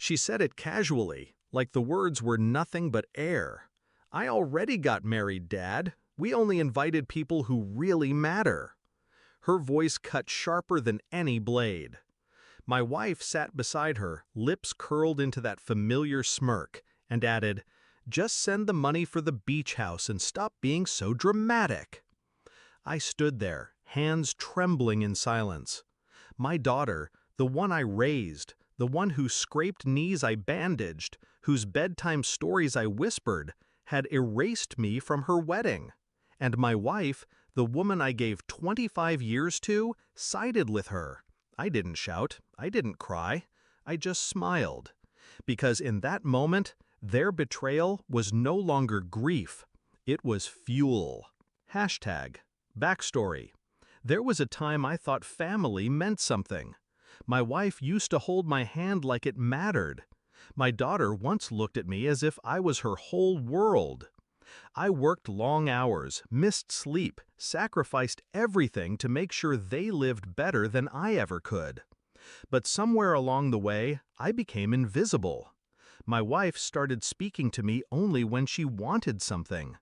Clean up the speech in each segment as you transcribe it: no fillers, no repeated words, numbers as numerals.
She said it casually, like the words were nothing but air. I already got married, Dad. We only invited people who really matter. Her voice cut sharper than any blade. My wife sat beside her, lips curled into that familiar smirk, and added, "Just send the money for the beach house and stop being so dramatic." I stood there, hands trembling in silence. My daughter, the one I raised, the one whose scraped knees I bandaged, whose bedtime stories I whispered, had erased me from her wedding. And my wife, the woman I gave 25 years to, sided with her. I didn't shout, I didn't cry, I just smiled. Because in that moment, their betrayal was no longer grief, it was fuel. Hashtag. Backstory. There was a time I thought family meant something. My wife used to hold my hand like it mattered. My daughter once looked at me as if I was her whole world. I worked long hours, missed sleep, sacrificed everything to make sure they lived better than I ever could. But somewhere along the way, I became invisible. My wife started speaking to me only when she wanted something.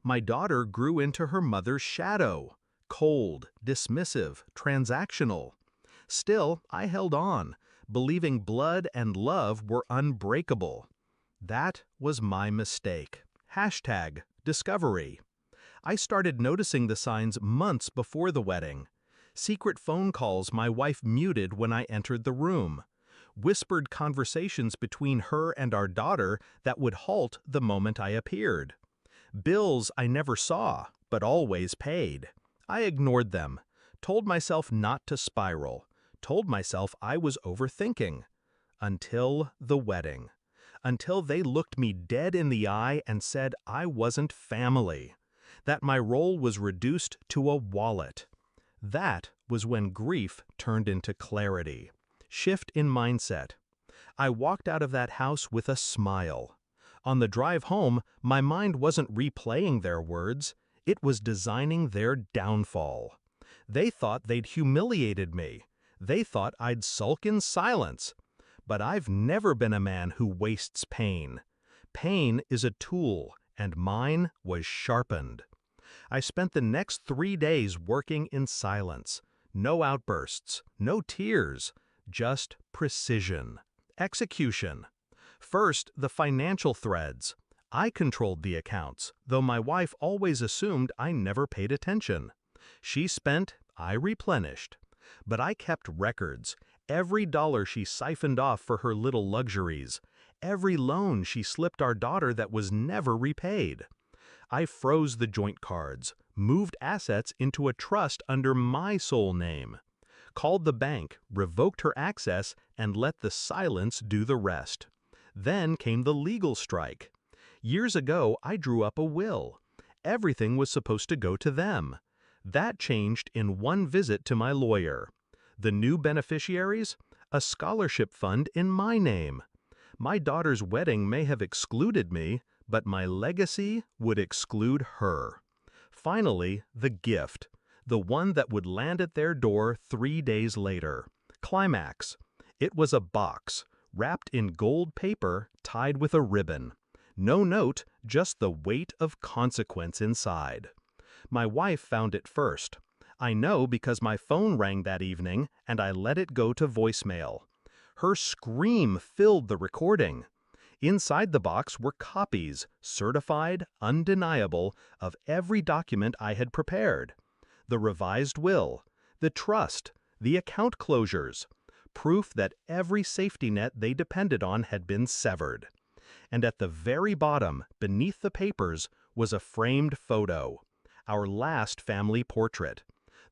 My daughter grew into her mother's shadow, cold, dismissive, transactional. Still, I held on, believing blood and love were unbreakable. That was my mistake. Hashtag discovery. I started noticing the signs months before the wedding. Secret phone calls my wife muted when I entered the room. Whispered conversations between her and our daughter that would halt the moment I appeared. Bills I never saw, but always paid. I ignored them, told myself not to spiral, told myself I was overthinking. Until the wedding. Until they looked me dead in the eye and said I wasn't family, that my role was reduced to a wallet. That was when grief turned into clarity. Shift in mindset. I walked out of that house with a smile. On the drive home, my mind wasn't replaying their words, it was designing their downfall. They thought they'd humiliated me. They thought I'd sulk in silence. But I've never been a man who wastes pain. Pain is a tool, and mine was sharpened. I spent the next 3 days working in silence. No outbursts, no tears, just precision. Execution. First, the financial threads. I controlled the accounts, though my wife always assumed I never paid attention. She spent, I replenished. But I kept records. Every dollar she siphoned off for her little luxuries. Every loan she slipped our daughter that was never repaid. I froze the joint cards, moved assets into a trust under my sole name. Called the bank, revoked her access, and let the silence do the rest. Then came the legal strike. Years ago, I drew up a will. Everything was supposed to go to them. That changed in one visit to my lawyer. The new beneficiaries? A scholarship fund in my name. My daughter's wedding may have excluded me, but my legacy would exclude her. Finally, the gift. The one that would land at their door 3 days later. Climax. It was a box, wrapped in gold paper, tied with a ribbon. No note, just the weight of consequence inside. My wife found it first. I know because my phone rang that evening and I let it go to voicemail. Her scream filled the recording. Inside the box were copies, certified, undeniable, of every document I had prepared. The revised will, the trust, the account closures, proof that every safety net they depended on had been severed. And at the very bottom, beneath the papers, was a framed photo. Our last family portrait.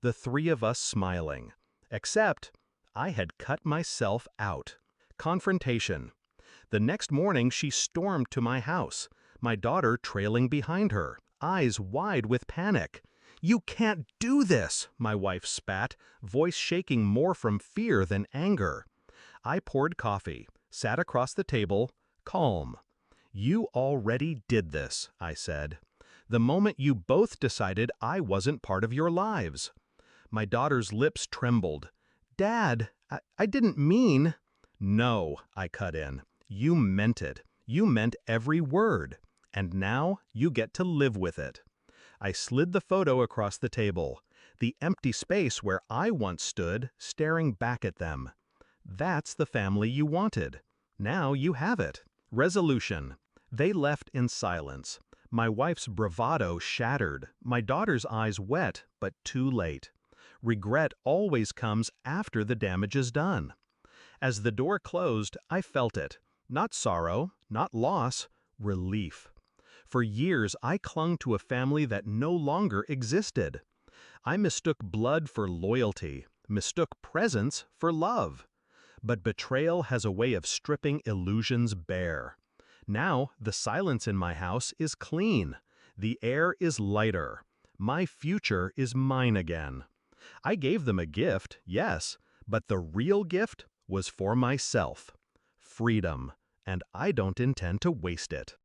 The 3 of us smiling. Except, I had cut myself out. Confrontation. The next morning she stormed to my house, my daughter trailing behind her, eyes wide with panic. "You can't do this," my wife spat, voice shaking more from fear than anger. I poured coffee, sat across the table, calm. "You already did this," I said. "The moment you both decided I wasn't part of your lives." My daughter's lips trembled. "Dad, I didn't mean—" "No," I cut in. You meant it. You meant every word. And now you get to live with it. I slid the photo across the table, the empty space where I once stood, staring back at them. That's the family you wanted. Now you have it. Resolution. They left in silence. My wife's bravado shattered, my daughter's eyes wet, but too late. Regret always comes after the damage is done. As the door closed, I felt it. Not sorrow, not loss, relief. For years, I clung to a family that no longer existed. I mistook blood for loyalty, mistook presence for love. But betrayal has a way of stripping illusions bare. Now, the silence in my house is clean. The air is lighter. My future is mine again. I gave them a gift, yes, but the real gift was for myself. Freedom, and I don't intend to waste it.